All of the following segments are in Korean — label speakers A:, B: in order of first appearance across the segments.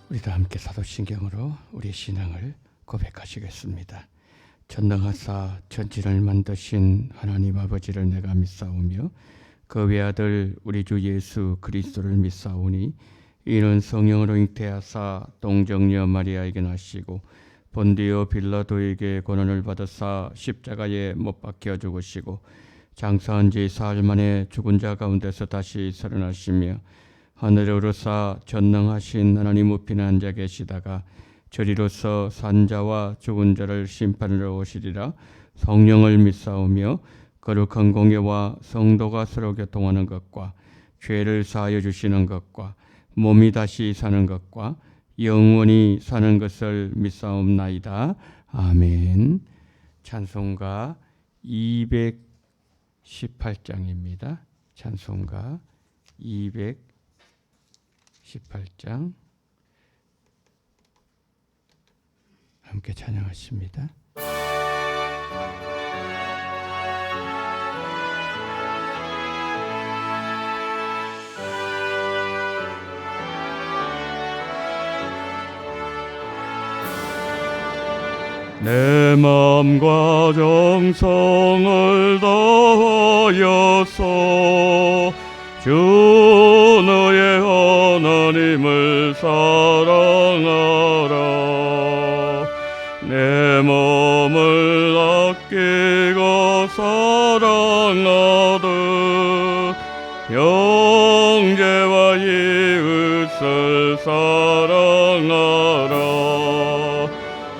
A: 우리 다 함께 사도신경으로 우리 신앙을 고백하시겠습니다. 전능하사 천지를 만드신 하나님 아버지를 내가 믿사오며 그 외아들 우리 주 예수 그리스도를 믿사오니 이는 성령으로 잉태하사 동정녀 마리아에게 나시고 본디오 빌라도에게 고난을 받으사 십자가에 못 박혀 죽으시고 장사한 지 사흘 만에 죽은 자 가운데서 다시 살아나시며 하늘에 오르사 전능하신 하나님 우편에 앉아 계시다가 저리로서 산자와 죽은 자를 심판하러 오시리라. 성령을 믿사오며 거룩한 공예와 성도가 서로 교통하는 것과 죄를 사하여 주시는 것과 몸이 다시 사는 것과 영원히 사는 것을 믿사옵나이다. 아멘. 찬송가 218장입니다. 찬송가 218장 함께 찬양하십니다. 내 마음과 정성을 다하여서 주 너의 하나님을 사랑하라. 내 몸을 아끼고 사랑하듯 형제와 이웃을 사랑하라.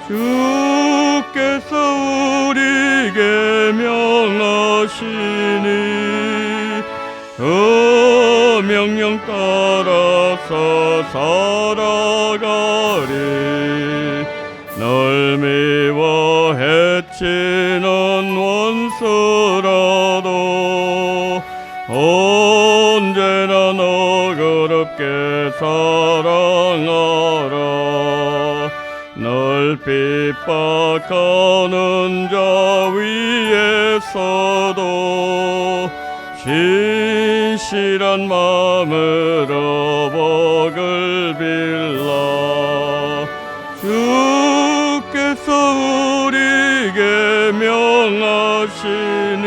A: 주께서 우리에게 명하시니 그 명령 따라서 살아가리. 널 미워 해치는 원수라도 언제나 너그럽게 사랑하라. 널 핍박하는 자 위에서도 신실한 마음으로 복을 빌라. 주께서 우리에게 명하시니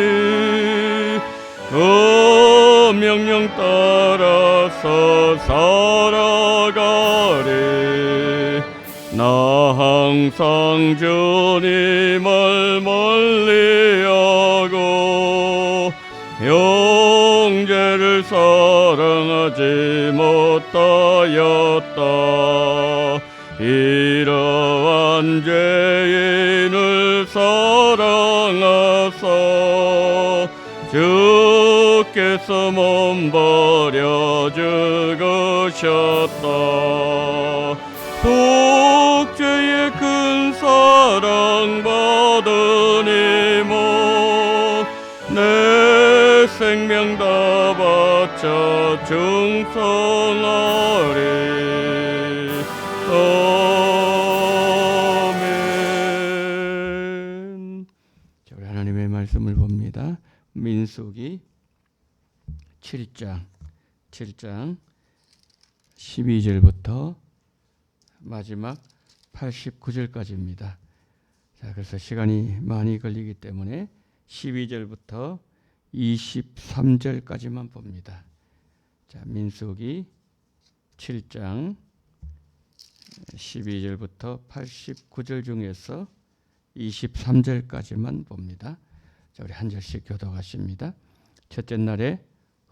A: 그 명령 따라서 살아가리. 나 항상 주님을 멀리하고 형제를 사랑하지 못하였다. 이러한 죄인을 사랑하사 주께서 몸 버려 죽으셨다. 속죄의 큰 사랑 받으니 뭐 내 생명 다 바쳐 충성하리. 아멘. 자, 우리 하나님의 말씀을 봅니다. 민수기 7장 12절부터 마지막 89절까지입니다. 자, 그래서 시간이 많이 걸리기 때문에 12절부터 23절까지만 봅니다. 자, 민수기 7장 12절부터 89절 중에서 23절까지만 봅니다. 자, 우리 한 절씩 교독하십니다. 첫째 날에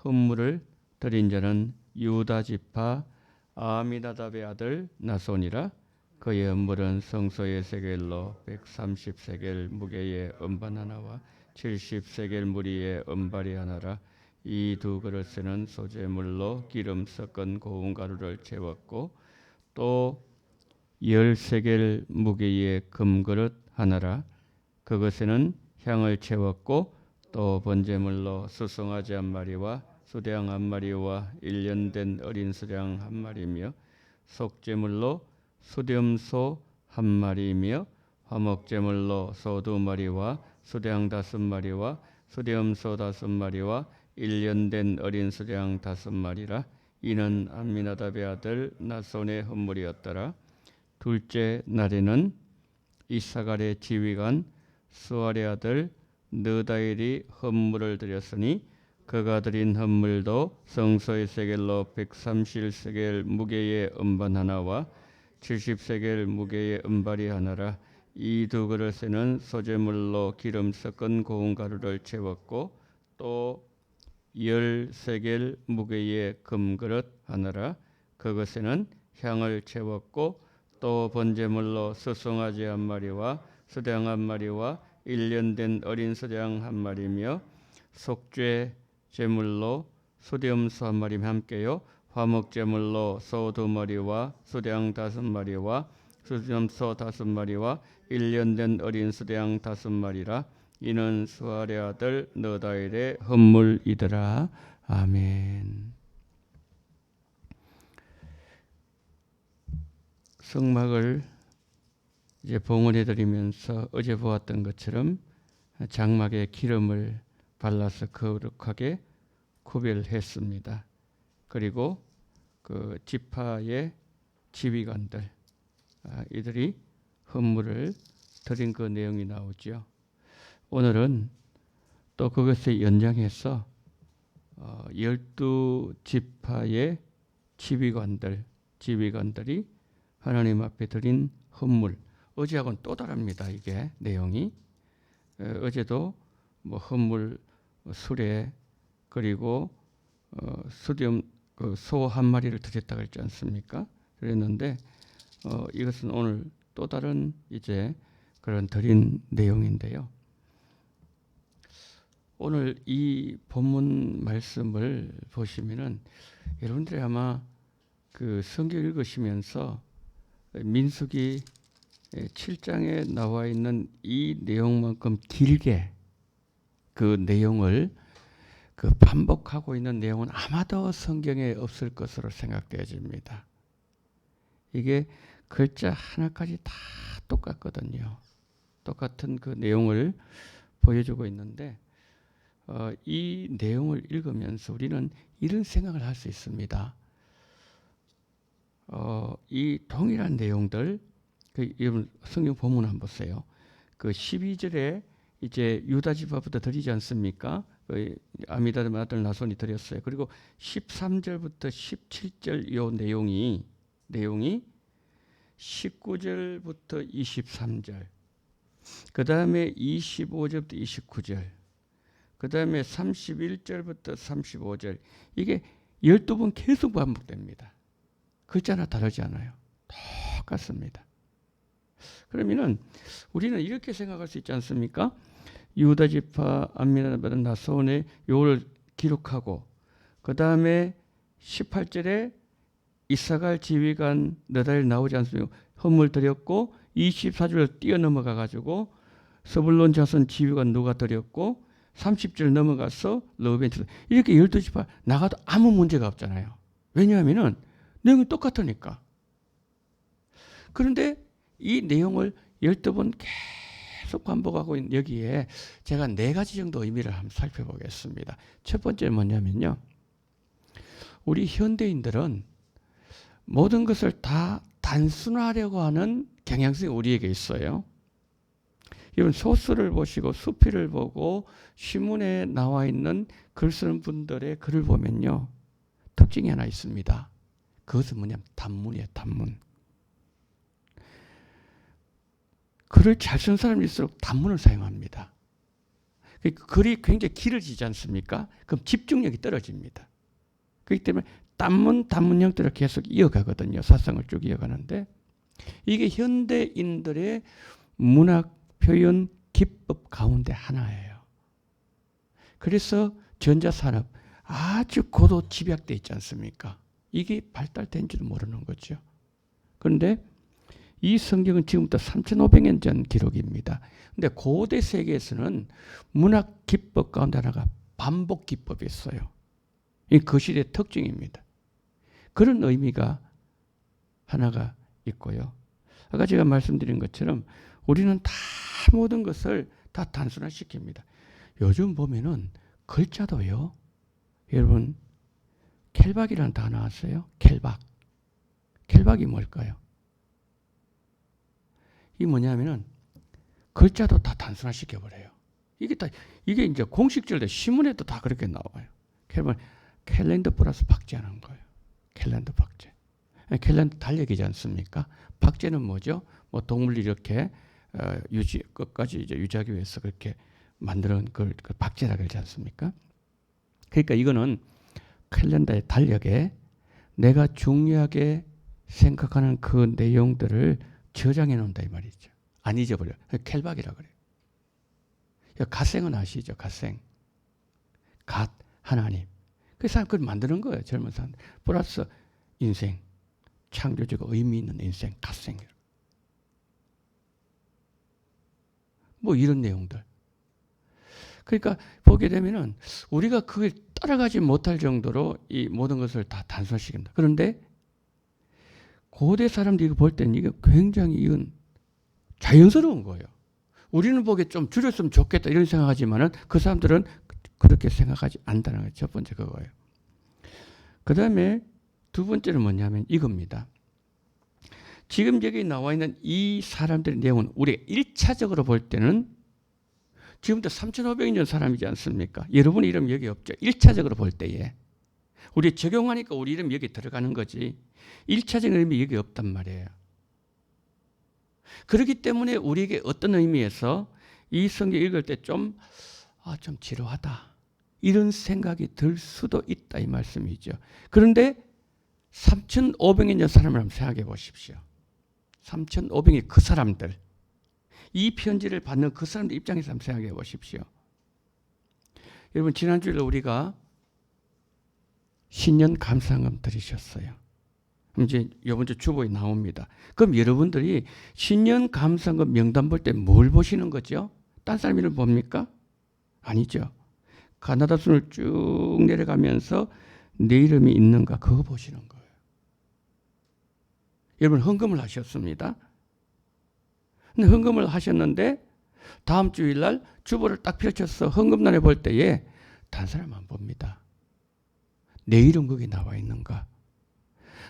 A: 헌물을 드린 자는 유다 지파 아미나답의 아들 나손이라. 그의 헌물은 성소의 세겔로 130세겔 무게의 음반 하나와 70세겔 무리의 은발이 하나라. 이 두 그릇에는 소재물로 기름 섞은 고운 가루를 채웠고 또 10세겔 무게의 금그릇 하나라. 그것에는 향을 채웠고 또 번제물로 수송아지 한 마리와 수량 한 마리와 1년 된 어린 수량 한 마리며 속죄물로 수렴소 한 마리이며 화목제물로 소 2마리와 수량 5마리와 수렴소 5마리와 1년 된 어린 수량 5마리라. 이는 암미나답의 아들 나손의 헌물이었더라. 둘째 날에는 이사갈의 지휘관 스왈의 아들 느다일이 헌물을 드렸으니 그가 드린 헌물도 성소의 세겔로 130세겔 무게의 음반 하나와 70세겔 무게의 은발이 하나라. 이 두 그릇에는 소재물로 기름 섞은 고운 가루를 채웠고 또 10세겔 무게의 금그릇 하나라. 그것에는 향을 채웠고 또 번제물로 수송아지 한 마리와 수양 한 마리와 1년 된 어린 수양 한 마리며 속죄 제물로 수염소 한 마리 함께요. 화목제물로 소 2마리와 수양 5마리와 수염소 5마리와 1년 된 어린 수양 5마리라. 이는 스왈의 아들 느다일의 헌물이더라. 아멘. 성막을 이제 봉헌해 드리면서 어제 보았던 것처럼 장막에 기름을 발라서 거룩하게 구별했습니다. 그리고 그 지파의 지휘관들 이들이 헌물을 드린 그 내용이 나오죠. 오늘은 또 그것에 연장해서 12지파의 지휘관들이 하나님 앞에 드린 헌물, 어제하고는 또 다릅니다. 이게 내용이 어제도 뭐 헌물 수레 그리고 수염 소 한 마리를 드렸다고 했지 않습니까? 그랬는데 이것은 오늘 또 다른 이제 그런 드린 내용인데요. 오늘 이 본문 말씀을 보시면은 여러분들이 아마 그 성경 읽으시면서 민수기 7장에 나와 있는 이 내용만큼 길게 그 내용을 그 반복하고 있는 내용은 아마도 성경에 없을 것으로 생각되어집니다. 이게 글자 하나까지 다 똑같거든요. 똑같은 그 내용을 보여주고 있는데 이 내용을 읽으면서 우리는 이런 생각을 할 수 있습니다. 이 동일한 내용들, 여러분 성경 본문 한번 보세요. 그 12절에 이제 유다 지파부터 드리지 않습니까? 아미다의 아들 나손이 드렸어요. 그리고 13절부터 17절 요 내용이 19절부터 23절, 그 다음에 25절부터 29절, 그 다음에 31절부터 35절, 이게 12번 계속 반복됩니다. 글자 하나 다르지 않아요. 똑같습니다. 그러면은 우리는 이렇게 생각할 수 있지 않습니까? 유다 지파 암미나답 나손의 요를 기록하고 그 다음에 18절에 이사갈 지휘관 느다일 나오지 않습니까? 헌물 드렸고 24절 뛰어넘어가 가지고 스불론 자손 지휘관 누가 드렸고 30절 넘어가서 르우벤 이렇게 12지파 나가도 아무 문제가 없잖아요. 왜냐하면은 내용이 똑같으니까. 그런데 이 내용을 12번 계속 반복하고 있는 여기에 제가 4가지 정도 의미를 한번 살펴보겠습니다. 첫 번째는 뭐냐면요. 우리 현대인들은 모든 것을 다 단순화하려고 하는 경향성이 우리에게 있어요. 여러분 소스를 보시고 수필을 보고 신문에 나와 있는 글 쓰는 분들의 글을 보면요. 특징이 하나 있습니다. 그것은 뭐냐면 단문이에요. 단문. 글을 잘 쓰는 사람일수록 단문을 사용합니다. 글이 굉장히 길어지지 않습니까? 그럼 집중력이 떨어집니다. 그렇기 때문에 단문 형태로 계속 이어가거든요. 사상을 쭉 이어가는데 이게 현대인들의 문학 표현 기법 가운데 하나예요. 그래서 전자산업 아주 고도 집약되어 있지 않습니까? 이게 발달된지도 모르는 거죠. 그런데 이 성경은 지금부터 3,500년 전 기록입니다. 그런데 고대 세계에서는 문학 기법 가운데 하나가 반복 기법이 있어요. 이 그 시대의 특징입니다. 그런 의미가 하나가 있고요. 아까 제가 말씀드린 것처럼 우리는 다 모든 것을 다 단순화시킵니다. 요즘 보면은 글자도요. 여러분 켈박이라는 단어 아세요? 켈박. 켈박이 뭘까요? 이 뭐냐면은 글자도 다 단순화시켜버려요. 이게 이제 공식적으로 신문에도 다 그렇게 나와요. 캘린더 플러스 박제하는 거예요. 캘린더 박제. 캘린더 달력이지 않습니까? 박제는 뭐죠? 뭐 동물 이렇게 끝까지 이제 유지하기 위해서 그렇게 만드는 걸 박제라고 하지 않습니까? 그러니까 이거는 캘린더의 달력에 내가 중요하게 생각하는 그 내용들을 저장해 놓는다 이 말이죠. 안 잊어버려. 켈박이라고 그래요. 갓생은 아시죠? 갓생. 갓, 하나님. 그 사람 그걸 만드는 거예요. 젊은 사람. 플러스 인생. 창조적이고 의미 있는 인생. 갓생. 뭐 이런 내용들. 그러니까 보게 되면은 우리가 그걸 따라가지 못할 정도로 이 모든 것을 다 단순화시킨다. 그런데 고대 사람들이 이거 볼 때는 이게 굉장히 이건 자연스러운 거예요. 우리는 보기에 좀 줄였으면 좋겠다 이런 생각하지만은 그 사람들은 그렇게 생각하지 않는다는 게 첫 번째 그거예요. 그 다음에 두 번째는 뭐냐면 이겁니다. 지금 여기 나와 있는 이 사람들의 내용은 우리가 1차적으로 볼 때는 지금부터 3,500년 사람이지 않습니까? 여러분 이름 여기 없죠. 1차적으로 볼 때에. 우리 적용하니까 우리 이름 여기 들어가는 거지. 1차적인 의미 여기 없단 말이에요. 그렇기 때문에 우리에게 어떤 의미에서 이 성경 읽을 때 좀 지루하다. 이런 생각이 들 수도 있다 이 말씀이죠. 그런데 3,500년 전 사람을 한번 생각해 보십시오. 3,500년 그 사람들. 이 편지를 받는 그 사람들 입장에서 한번 생각해 보십시오. 여러분 지난주에 우리가 신년 감사금 들으셨어요. 이제 이번 주 주보에 나옵니다. 그럼 여러분들이 신년 감사금 명단 볼 때 뭘 보시는 거죠? 딴 사람 이름 봅니까? 아니죠. 가나다 순을 쭉 내려가면서 내 이름이 있는가 그거 보시는 거예요. 여러분 헌금을 하셨습니다. 근데 헌금을 하셨는데 다음 주일날 주보를 딱 펼쳐서 헌금란에 볼 때에 단 사람 안 봅니다. 내 이름 거기 나와 있는가?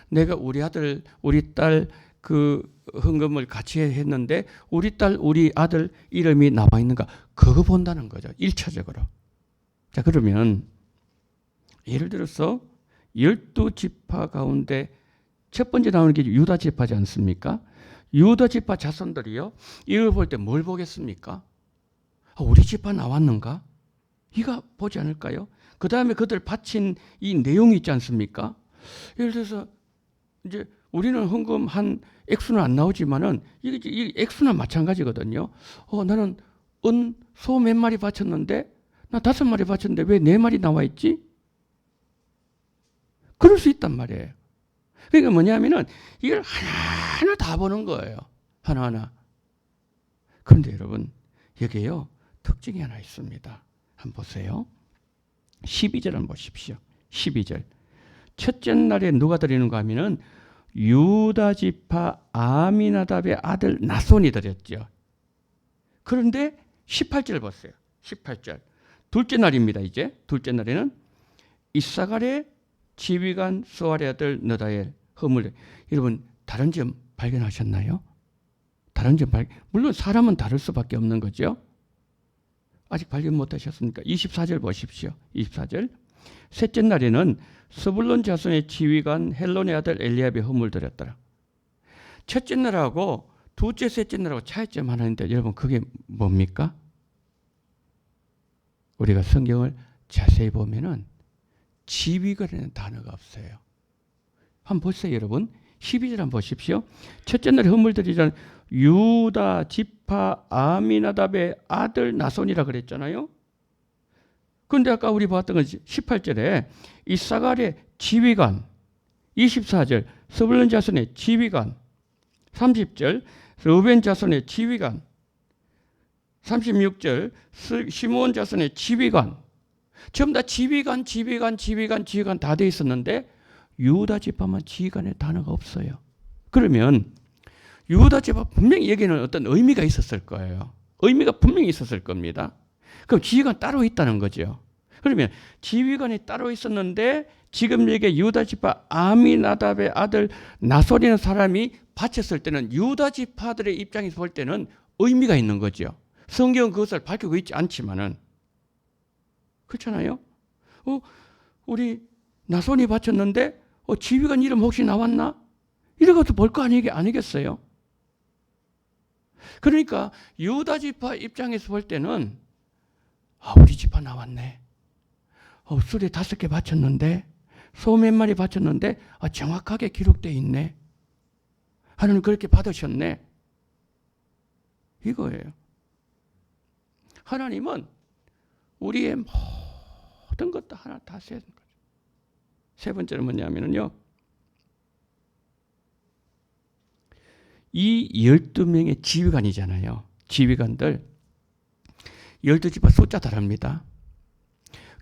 A: 내가 우리 아들, 우리 딸 그 헌금을 같이 했는데 우리 딸, 우리 아들 이름이 나와 있는가? 그거 본다는 거죠. 1차적으로. 자, 그러면 예를 들어서 12지파 가운데 첫 번째 나오는 게 유다 지파지 않습니까? 유다 지파 자손들이요. 이걸 볼 때 뭘 보겠습니까? 우리 지파 나왔는가? 이거 보지 않을까요? 그 다음에 그들 바친 이 내용이 있지 않습니까? 예를 들어서 이제 우리는 헌금 한 액수는 안 나오지만은 이 액수는 마찬가지거든요. 나는 소 몇 마리 바쳤는데 나 5마리 바쳤는데 왜 4마리 나와 있지? 그럴 수 있단 말이에요. 그러니까 뭐냐면은 이걸 하나하나 다 보는 거예요. 하나하나. 그런데 여러분 여기에요 특징이 하나 있습니다. 한번 보세요. 12절 한번 보십시오. 12절. 첫째 날에 누가 드리는가 하면은 유다 지파 아미나답의 아들 나손이 드렸죠. 그런데 18절 보세요. 18절. 둘째 날입니다. 이제 둘째 날에는 이사갈의 지휘관 스와의 아들 느다엘 허물. 여러분 다른 점 발견하셨나요? 다른 점 물론 사람은 다를 수밖에 없는 거죠. 아직 발견 못하셨습니까? 24절 보십시오. 24절. 셋째 날에는 스불론 자손의 지휘관 헬론의 아들 엘리압이 헌물 드렸더라. 첫째 날하고 둘째, 셋째 날하고 차이점 하나 있는데 여러분 그게 뭡니까? 우리가 성경을 자세히 보면은 지휘관이라는 단어가 없어요. 한번 보세요, 여러분. 12절 한번 보십시오. 첫째 날에 헌물 드리자는 유다 지파 아미나답의 아들 나손이라 그랬잖아요. 그런데 아까 우리 봤던 건 18절에 이사갈의 지휘관, 24절 스불론 자손의 지휘관, 30절 르우벤 자손의 지휘관, 36절 시므온 자손의 지휘관. 전부 다 지휘관 다 돼 있었는데 유다 지파만 지휘관의 단어가 없어요. 그러면 유다 지파 분명히 여기는 어떤 의미가 있었을 거예요. 의미가 분명히 있었을 겁니다. 그럼 지휘관 따로 있다는 거죠. 그러면 지휘관이 따로 있었는데 지금 여기 유다 지파 아미나답의 아들 나손이라는 사람이 바쳤을 때는 유다 지파들의 입장에서 볼 때는 의미가 있는 거죠. 성경은 그것을 밝히고 있지 않지만은 그렇잖아요. 우리 나손이 바쳤는데 지휘관 이름 혹시 나왔나? 이래가지고 볼 거 아니겠어요? 그러니까 유다 지파 입장에서 볼 때는 우리 지파 나왔네. 수레 5개 바쳤는데 소 몇 마리 바쳤는데 정확하게 기록되어 있네. 하나님 그렇게 받으셨네. 이거예요. 하나님은 우리의 모든 것도 하나 다 세는 거죠. 세 번째는 뭐냐면요. 이 12명의 지휘관이잖아요. 지휘관들 12지파 숫자 다릅니다.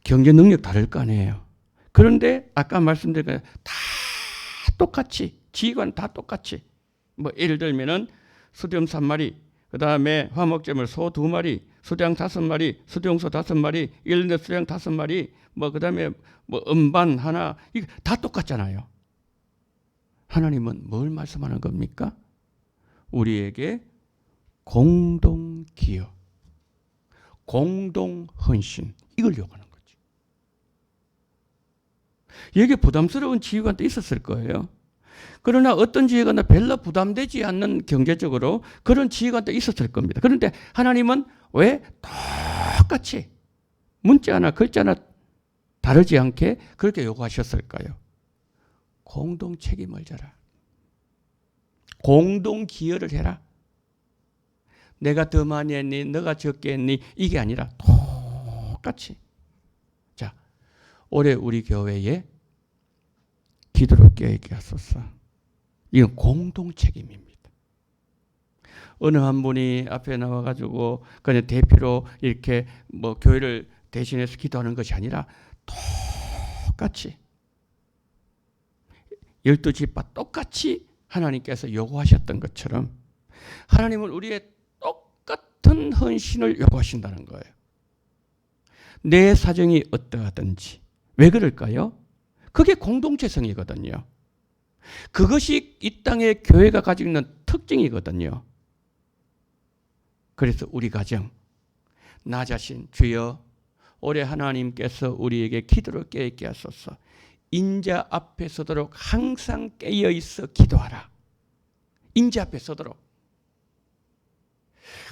A: 경제 능력 다를 거 아니에요. 그런데 아까 말씀드린 다 똑같이 지휘관 다 똑같이 예를 들면은 수렴 3마리, 그 다음에 화목제물 소 2마리, 수량 5마리, 수령소 5마리, 일년대 수량 5마리, 그 다음에 음반 하나, 이게 다 똑같잖아요. 하나님은 뭘 말씀하는 겁니까? 우리에게 공동 기여, 공동 헌신, 이걸 요구하는 거죠. 여기에 부담스러운 지휘관도 있었을 거예요. 그러나 어떤 지휘관은 별로 부담되지 않는 경제적으로 그런 지휘관도 있었을 겁니다. 그런데 하나님은 왜 똑같이 문자 하나 글자 하나 다르지 않게 그렇게 요구하셨을까요? 공동 책임을 져라. 공동 기여를 해라. 내가 더 많이 했니? 너가 적게 했니? 이게 아니라 똑같이. 자, 올해 우리 교회에 기도를 깨게 하소서. 이건 공동 책임입니다. 어느 한 분이 앞에 나와가지고 그냥 대표로 이렇게 교회를 대신해서 기도하는 것이 아니라 똑같이 12지파 똑같이 하나님께서 요구하셨던 것처럼 하나님은 우리의 똑같은 헌신을 요구하신다는 거예요. 내 사정이 어떠하든지. 왜 그럴까요? 그게 공동체성이거든요. 그것이 이 땅의 교회가 가지고 있는 특징이거든요. 그래서 우리 가정, 나 자신, 주여 올해 하나님께서 우리에게 기도를 깨게 하소서. 인자 앞에 서도록 항상 깨어 있어 기도하라. 인자 앞에 서도록.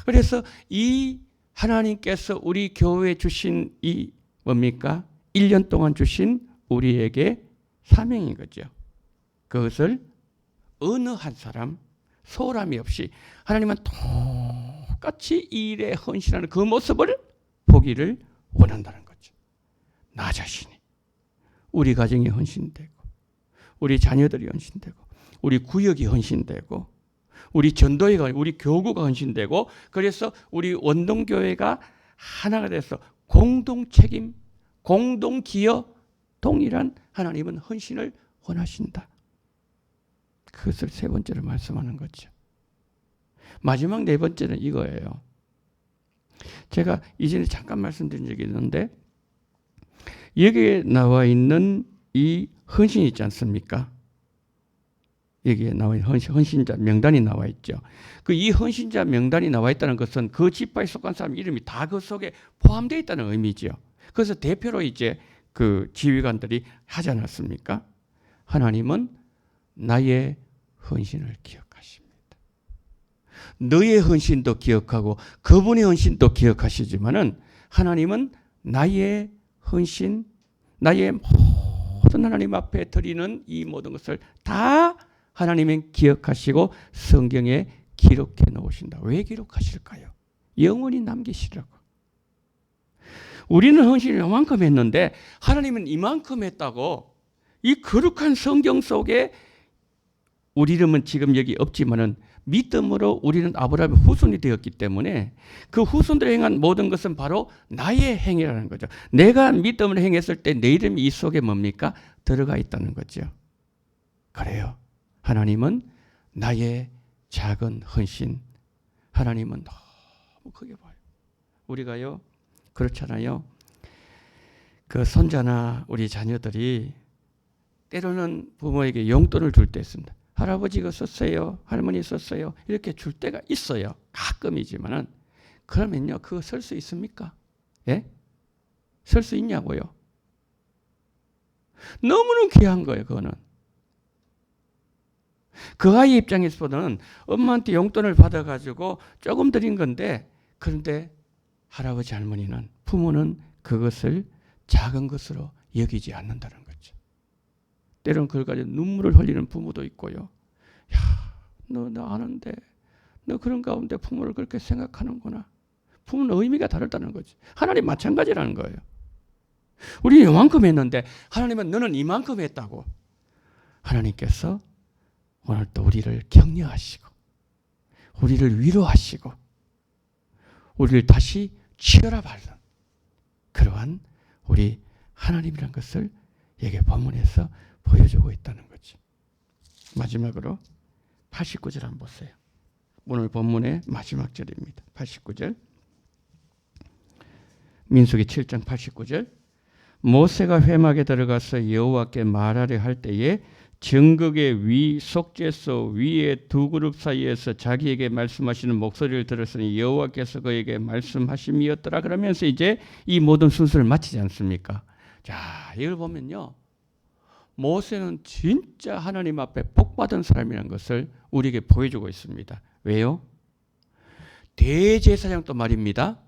A: 그래서 이 하나님께서 우리 교회에 주신 이 뭡니까? 1년 동안 주신 우리에게 사명인 거죠. 그것을 어느 한 사람 소홀함이 없이 하나님은 똑같이 이 일에 헌신하는 그 모습을 보기를 원한다는 거죠. 나 자신이 우리 가정이 헌신되고 우리 자녀들이 헌신되고 우리 구역이 헌신되고 우리 전도회가 우리 교구가 헌신되고 그래서 우리 원동교회가 하나가 돼서 공동 책임, 공동 기여, 동일한 하나님은 헌신을 원하신다. 그것을 세 번째로 말씀하는 거죠. 마지막 네 번째는 이거예요. 제가 이전에 잠깐 말씀드린 적이 있는데 여기에 나와 있는 이 헌신이 있지 않습니까? 여기에 나와 있는 헌신자 명단이 나와 있죠. 이 헌신자 명단이 나와 있다는 것은 그 지파에 속한 사람 이름이 다 그 속에 포함되어 있다는 의미죠. 그래서 대표로 이제 그 지휘관들이 하지 않았습니까? 하나님은 나의 헌신을 기억하십니다. 너의 헌신도 기억하고 그분의 헌신도 기억하시지만은 하나님은 나의 헌신, 나의 모든 하나님 앞에 드리는 이 모든 것을 다 하나님은 기억하시고 성경에 기록해 놓으신다. 왜 기록하실까요? 영원히 남기시라고. 우리는 헌신을 이만큼 했는데 하나님은 이만큼 했다고 이 거룩한 성경 속에 우리 이름은 지금 여기 없지만은 믿음으로 우리는 아브라함의 후손이 되었기 때문에 그 후손들이 행한 모든 것은 바로 나의 행위라는 거죠. 내가 믿음을 행했을 때 내 이름이 이 속에 뭡니까? 들어가 있다는 거죠. 그래요. 하나님은 나의 작은 헌신, 하나님은 너무 크게 봐요. 우리가요, 그렇잖아요. 그 손자나 우리 자녀들이 때로는 부모에게 용돈을 줄 때 있습니다. 할아버지가 썼어요. 할머니 썼어요. 이렇게 줄 때가 있어요. 가끔이지만은 그러면요, 그거 쓸 수 있습니까? 예? 쓸 수 있냐고요? 너무너무 귀한 거예요, 그거는. 그 아이 입장에서는 엄마한테 용돈을 받아가지고 조금 드린 건데, 그런데 할아버지, 할머니는, 부모는 그것을 작은 것으로 여기지 않는다는 거죠. 때로는 그걸 가지고 눈물을 흘리는 부모도 있고요. 야, 너 아는데, 너 그런 가운데 부모를 그렇게 생각하는구나. 부모는 의미가 다르다는 거지. 하나님 마찬가지라는 거예요. 우리 이만큼 했는데 하나님은 너는 이만큼 했다고. 하나님께서 오늘 또 우리를 격려하시고 우리를 위로하시고 우리를 다시 치열하 받는 그러한 우리 하나님이라는 것을 여기 본문에서 보여주고 있다는 거죠. 마지막으로 89절 한번 보세요. 오늘 본문의 마지막 절입니다. 89절. 민수기 7장 89절. 모세가 회막에 들어가서 여호와께 말하려 할 때에 정극의 위 속죄소 위에 두 그룹 사이에서 자기에게 말씀하시는 목소리를 들었으니 여호와께서 그에게 말씀하심이었더라. 그러면서 이제 이 모든 순서를 마치지 않습니까? 자, 이걸 보면요, 모세는 진짜 하나님 앞에 복받은 사람이라는 것을 우리에게 보여주고 있습니다. 왜요? 대제사장도 말입니다.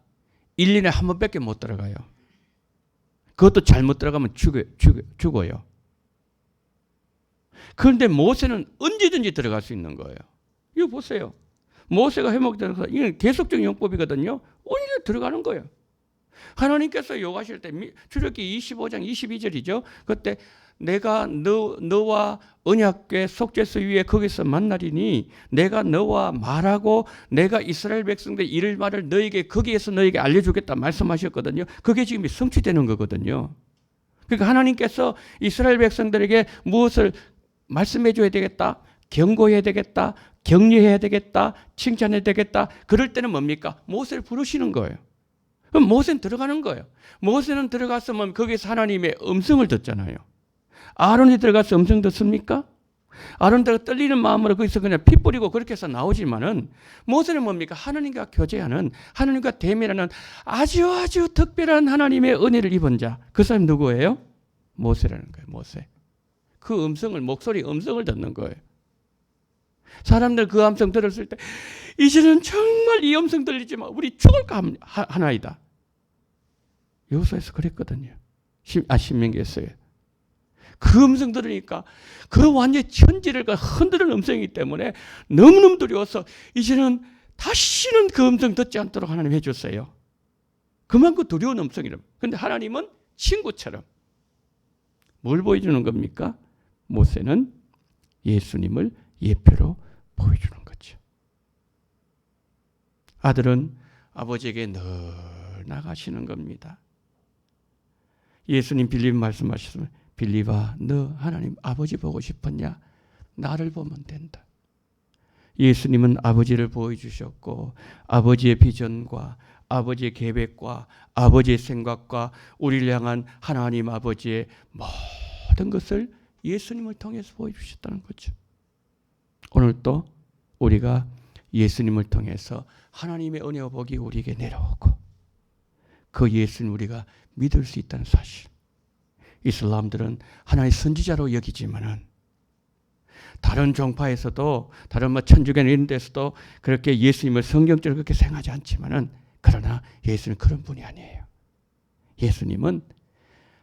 A: 1년에 한 번밖에 못 들어가요. 그것도 잘못 들어가면 죽어요. 그런데 모세는 언제든지 들어갈 수 있는 거예요. 이거 보세요. 모세가 회목에 들어가서 이건 계속적인 용법이거든요. 언제든지 들어가는 거예요. 하나님께서 요구하실 때 출애굽기 25장 22절이죠. 그때 내가 너와 언약궤 속죄소 위에 거기서 만나리니 내가 너와 말하고 내가 이스라엘 백성들 이를 말을 너에게 거기에서 너에게 알려주겠다 말씀하셨거든요. 그게 지금 성취되는 거거든요. 그러니까 하나님께서 이스라엘 백성들에게 무엇을 말씀해 줘야 되겠다, 경고해야 되겠다, 격려해야 되겠다, 칭찬해야 되겠다. 그럴 때는 뭡니까? 모세를 부르시는 거예요. 그럼 모세는 들어가는 거예요. 모세는 들어갔으면 거기서 하나님의 음성을 듣잖아요. 아론이 들어가서 음성 듣습니까? 아론 들어가 떨리는 마음으로 거기서 그냥 피 뿌리고 그렇게 해서 나오지만은 모세는 뭡니까? 하나님과 교제하는, 하나님과 대면하는 아주 특별한 하나님의 은혜를 입은 자. 그 사람이 누구예요? 모세라는 거예요. 모세. 그 음성을, 목소리 음성을 듣는 거예요. 사람들 그 음성 들었을 때 이제는 정말 이 음성 들리지만 우리 죽을까 하나이다. 여호수아에서 그랬거든요. 신명기에서요. 그 음성 들으니까 그 완전히 천지를 흔드는 음성이기 때문에 너무너무 두려워서 이제는 다시는 그 음성 듣지 않도록 하나님 해줬어요. 그만큼 두려운 음성이랍니다. 그런데 하나님은 친구처럼 뭘 보여주는 겁니까? 모세는 예수님을 예표로 보여주는 거죠. 아들은 아버지에게 늘 나가시는 겁니다. 예수님 빌립 말씀하셨으면 빌립아, 너 하나님 아버지 보고 싶었냐? 나를 보면 된다. 예수님은 아버지를 보여주셨고 아버지의 비전과 아버지의 계획과 아버지의 생각과 우리를 향한 하나님 아버지의 모든 것을 예수님을 통해서 보여주셨다는 거죠. 오늘 또 우리가 예수님을 통해서 하나님의 은혜와 복이 우리에게 내려오고 그 예수님 우리가 믿을 수 있다는 사실. 이슬람들은 하나의 선지자로 여기지만은 다른 종파에서도 다른 천주교나 이런 데서도 그렇게 예수님을 성경적으로 그렇게 생각하지 않지만은 그러나 예수님은 그런 분이 아니에요. 예수님은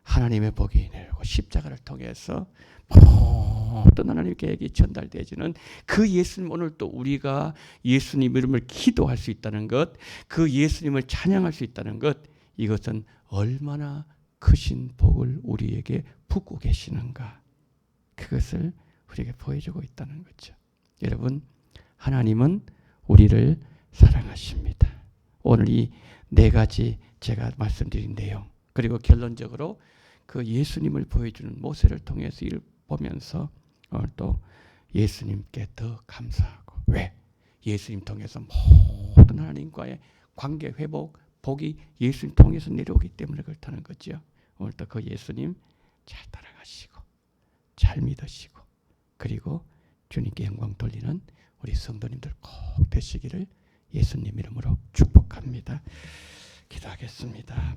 A: 하나님의 복이 내려오고 십자가를 통해서 모든 하나님의 계획이 전달되어지는 그 예수님, 오늘 또 우리가 예수님 이름을 기도할 수 있다는 것, 그 예수님을 찬양할 수 있다는 것, 이것은 얼마나 크신 복을 우리에게 붓고 계시는가, 그것을 우리에게 보여주고 있다는 거죠. 여러분, 하나님은 우리를 사랑하십니다. 오늘 이 네 가지 제가 말씀드린 내용, 그리고 결론적으로 그 예수님을 보여주는 모세를 통해서 이를 보면서 오늘 또 예수님께 더 감사하고, 왜? 예수님 통해서 모든 하나님과의 관계 회복, 복이 예수님 통해서 내려오기 때문에 그렇다는 거죠. 오늘도 그 예수님 잘 따라가시고 잘 믿으시고 그리고 주님께 영광 돌리는 우리 성도님들 꼭 되시기를 예수님 이름으로 축복합니다. 기도하겠습니다.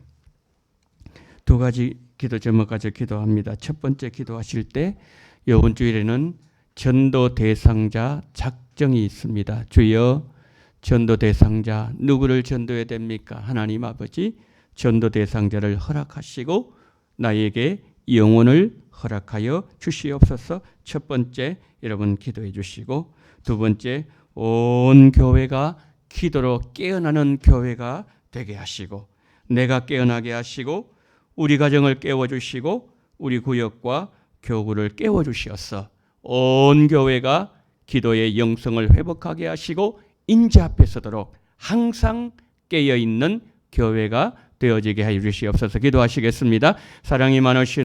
A: 두 가지 기도 제목 가지고 기도합니다. 첫 번째 기도하실 때 이번 주일에는 전도 대상자 작정이 있습니다. 주여 전도 대상자 누구를 전도해야 됩니까? 하나님 아버지 전도 대상자를 허락하시고 나에게 영혼을 허락하여 주시옵소서. 첫 번째 여러분 기도해 주시고 두 번째 온 교회가 기도로 깨어나는 교회가 되게 하시고 내가 깨어나게 하시고 우리 가정을 깨워주시고 우리 구역과 교구를 깨워주시어서 온 교회가 기도의 영성을 회복하게 하시고 인자 앞에 서도록 항상 깨어있는 교회가 되어지게 하여 주시옵소서. 기도하시겠습니다. 사랑이 많으신